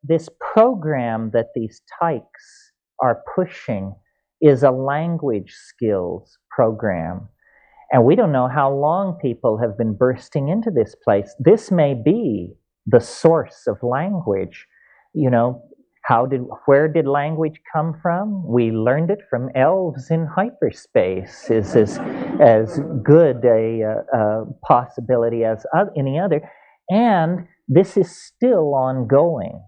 this program that these tykes are pushing is a language skills program. And we don't know how long people have been bursting into this place. This may be the source of language. You know, where did language come from? We learned it from elves in hyperspace. Is as good a possibility as any other. And this is still ongoing.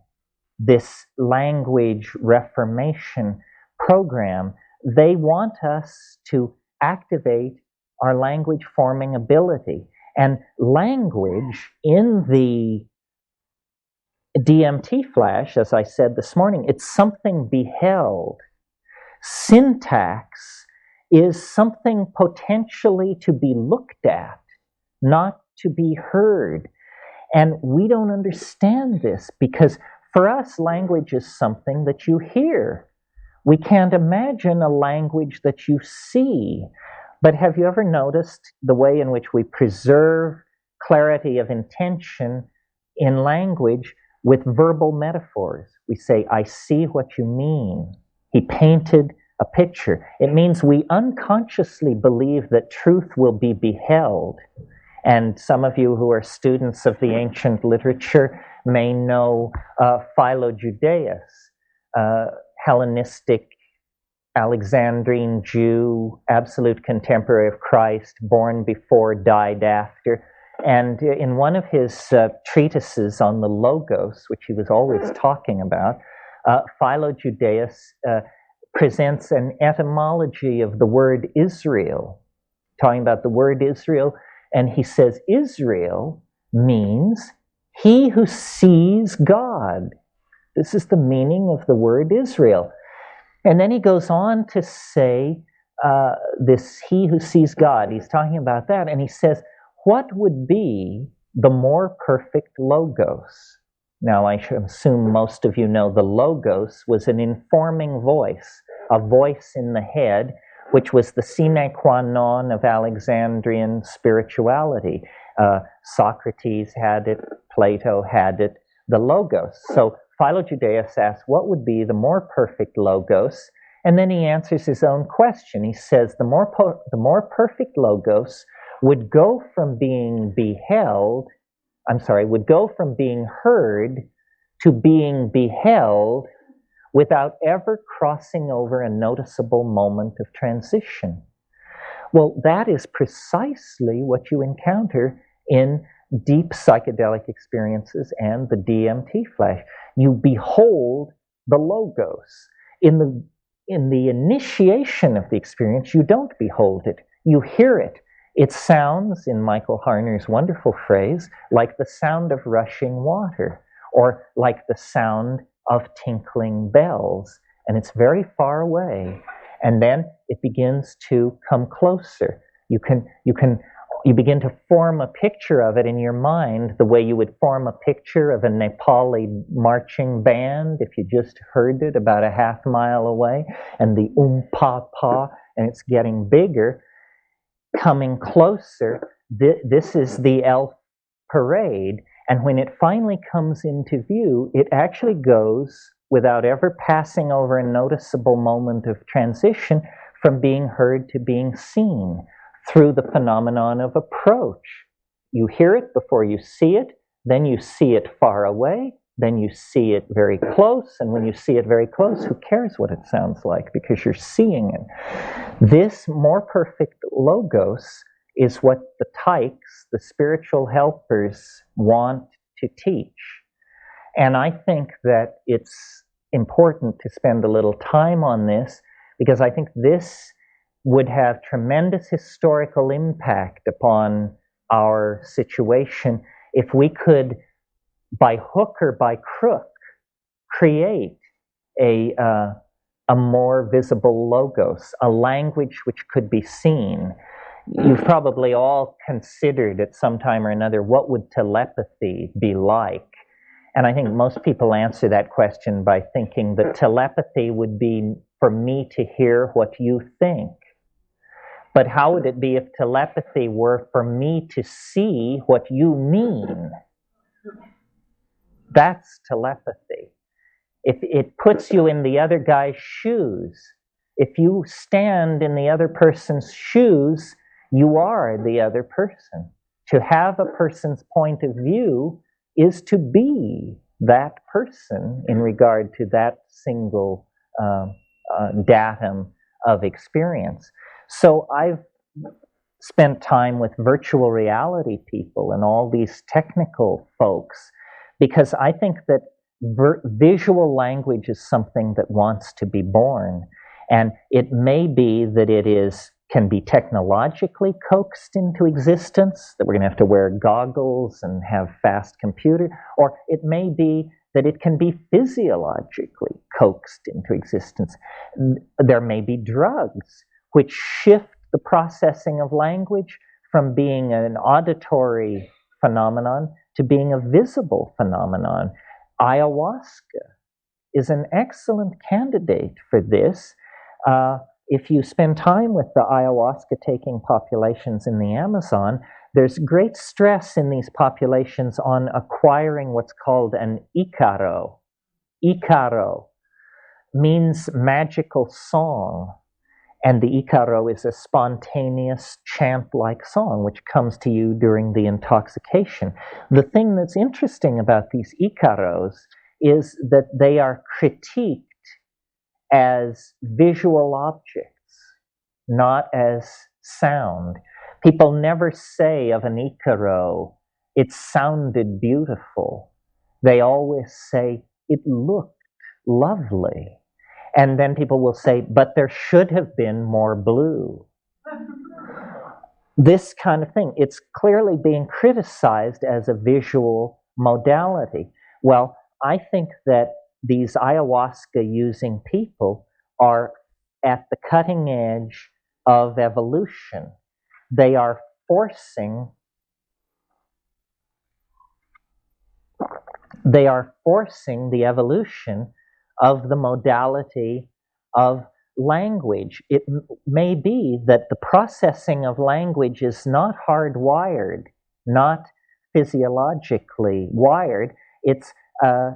This language reformation program. They want us to activate our language forming ability. And language in the DMT flash, as I said this morning, it's something beheld. Syntax is something potentially to be looked at, not to be heard. And we don't understand this because for us, language is something that you hear. We can't imagine a language that you see. But have you ever noticed the way in which we preserve clarity of intention in language with verbal metaphors? We say, I see what you mean. He painted a picture. It means we unconsciously believe that truth will be beheld. And some of you who are students of the ancient literature may know Philo-Judaeus, Hellenistic Alexandrine Jew, absolute contemporary of Christ, born before, died after. And in one of his treatises on the Logos, which he was always talking about, Philo-Judaeus presents an etymology of the word Israel, talking about the word Israel. And he says, Israel means he who sees God. This is the meaning of the word Israel. And then he goes on to say, this he who sees God, he's talking about that. And he says, what would be the more perfect logos? Now, I should assume most of you know the logos was an informing voice, a voice in the head, which was the sine qua non of Alexandrian spirituality. Socrates had it, Plato had it, the logos. So Philo-Judaeus asks, what would be the more perfect logos? And then he answers his own question. He says, the more perfect logos would go from being would go from being heard to being beheld without ever crossing over a noticeable moment of transition. Well, that is precisely what you encounter in deep psychedelic experiences and the DMT flash. You behold the logos. In the initiation of the experience, you don't behold it. You hear it. It sounds, in Michael Harner's wonderful phrase, like the sound of rushing water, or like the sound of tinkling bells. And it's very far away. And then it begins to come closer. You begin to form a picture of it in your mind the way you would form a picture of a Nepali marching band if you just heard it about a half mile away, and the pa pa, and it's getting bigger, coming closer. This is the elf parade, and when it finally comes into view, it actually goes without ever passing over a noticeable moment of transition from being heard to being seen through the phenomenon of approach. You hear it before you see it, then you see it far away, then you see it very close, and when you see it very close, who cares what it sounds like because you're seeing it. This more perfect logos is what the tykes, the spiritual helpers, want to teach. And I think that it's important to spend a little time on this because I think this would have tremendous historical impact upon our situation if we could, by hook or by crook, create a more visible logos, a language which could be seen. You've probably all considered at some time or another, what would telepathy be like? And I think most people answer that question by thinking that telepathy would be for me to hear what you think. But how would it be if telepathy were for me to see what you mean? That's telepathy. If it puts you in the other guy's shoes, if you stand in the other person's shoes, you are the other person. To have a person's point of view is to be that person in regard to that single datum of experience. So I've spent time with virtual reality people and all these technical folks because I think that visual language is something that wants to be born. And it may be that can be technologically coaxed into existence, that we're going to have to wear goggles and have fast computer, or it may be that it can be physiologically coaxed into existence. There may be drugs which shift the processing of language from being an auditory phenomenon to being a visible phenomenon. Ayahuasca is an excellent candidate for this. If you spend time with the ayahuasca-taking populations in the Amazon, there's great stress in these populations on acquiring what's called an icaro. Icaro means magical song, and the icaro is a spontaneous chant-like song which comes to you during the intoxication. The thing that's interesting about these icaros is that they are critiqued as visual objects, not as sound. People never say of an icaro, it sounded beautiful. They always say, it looked lovely. And then people will say, but there should have been more blue. This kind of thing, it's clearly being criticized as a visual modality. Well, I think that these ayahuasca-using people are at the cutting edge of evolution. They are forcing the evolution of the modality of language. It may be that the processing of language is not hardwired, not physiologically wired. It's a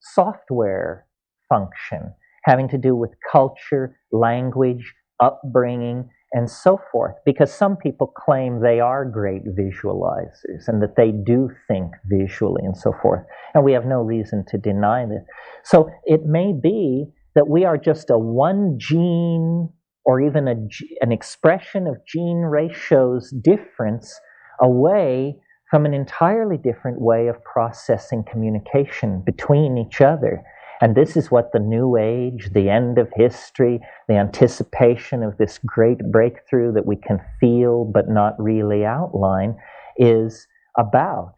software function having to do with culture, language, upbringing, and so forth. Because some people claim they are great visualizers and that they do think visually and so forth. And we have no reason to deny this. So it may be that we are just a one gene or even an expression of gene ratio's difference away from an entirely different way of processing communication between each other. And this is what the New Age, the end of history, the anticipation of this great breakthrough that we can feel but not really outline is about.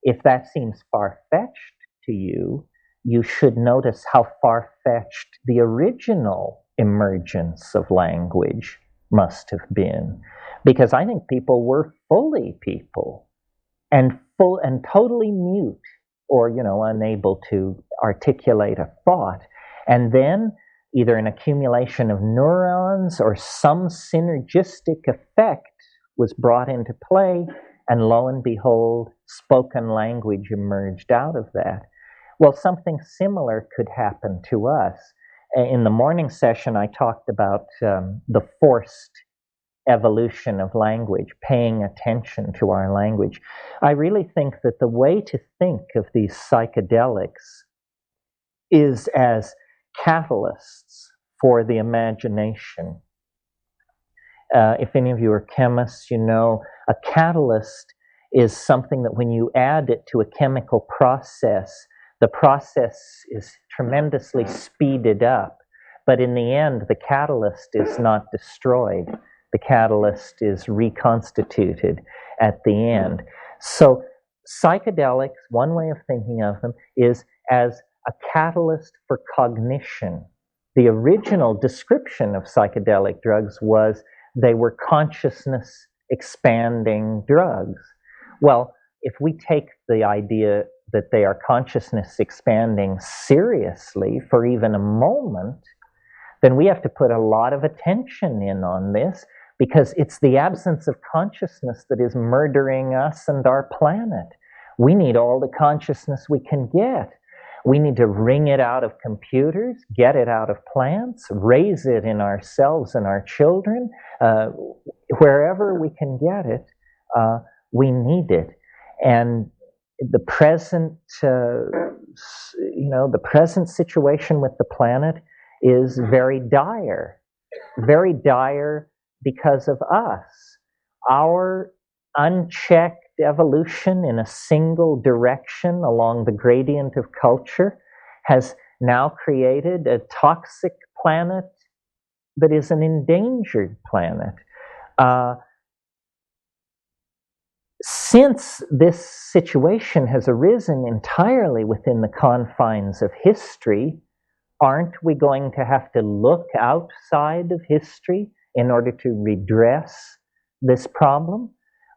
If that seems far-fetched to you, you should notice how far-fetched the original emergence of language must have been. Because I think people were fully people and totally mute, or unable to articulate a thought. And then either an accumulation of neurons or some synergistic effect was brought into play, and lo and behold, spoken language emerged out of that. Well, something similar could happen to us. In the morning session, I talked about the forced evolution of language, paying attention to our language. I really think that the way to think of these psychedelics is as catalysts for the imagination. If any of you are chemists, a catalyst is something that when you add it to a chemical process, the process is tremendously speeded up. But in the end, the catalyst is not destroyed. The catalyst is reconstituted at the end. So psychedelics, one way of thinking of them, is as a catalyst for cognition. The original description of psychedelic drugs was they were consciousness expanding drugs. Well, if we take the idea that they are consciousness expanding seriously for even a moment, then we have to put a lot of attention in on this, because it's the absence of consciousness that is murdering us and our planet. We need all the consciousness we can get. We need to wring it out of computers, get it out of plants, raise it in ourselves and our children. Wherever we can get it, we need it. And the present, the present situation with the planet is very dire because of us. Our unchecked evolution in a single direction along the gradient of culture has now created a toxic planet that is an endangered planet. Since this situation has arisen entirely within the confines of history, aren't we going to have to look outside of history in order to redress this problem?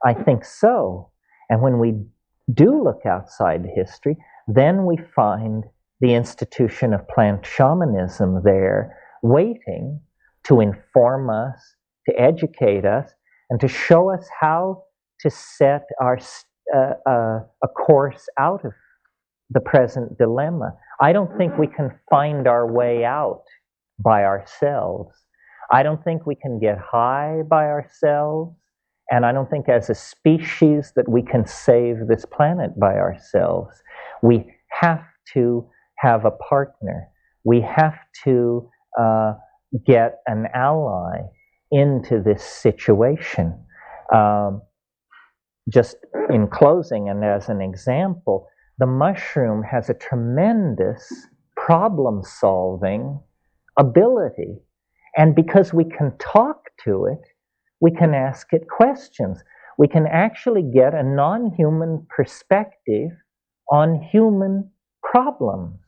I think so. And when we do look outside history, then we find the institution of plant shamanism there, waiting to inform us, to educate us, and to show us how to set a course out of the present dilemma. I don't think we can find our way out by ourselves. I don't think we can get high by ourselves. And I don't think as a species that we can save this planet by ourselves. We have to have a partner. We have to get an ally into this situation. Just in closing, and as an example, the mushroom has a tremendous problem-solving ability. And because we can talk to it, we can ask it questions. We can actually get a non-human perspective on human problems.